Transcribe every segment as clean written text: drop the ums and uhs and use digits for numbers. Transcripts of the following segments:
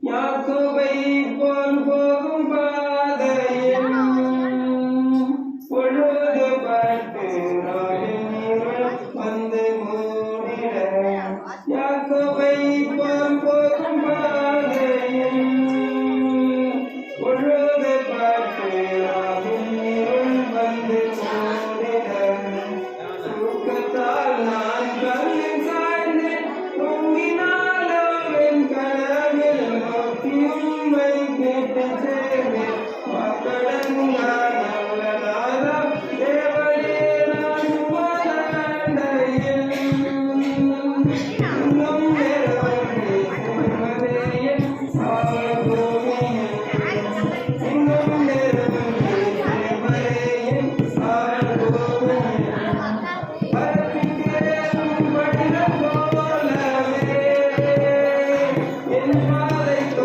யாக்கோபை போல் போகும் பாதையில் பொழுதுபட்டு வந்து மூடிட யாக்கோபை போல் போகும் பாதையில் பொழுதுபட்டு வந்து மூடிட தூக்கத்தால் நான் கண்ணு சாய்ந்து தூங்கினாலும் என் கனவில் உம்மை கேட்டு சேவே மக்களங்காய் நல்ல தேவனே நான் உமதண்டையில் இன்னும் நேரமே திருமலையில் ஆழ்பூமியில் இன்னும் நேரமே திருமலையில் ஆழ்பூமியில் பரப்பிக்கிறேன் படினம் போலவே என் பாதை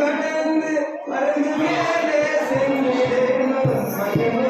கடந்து வருது மேலே சென்று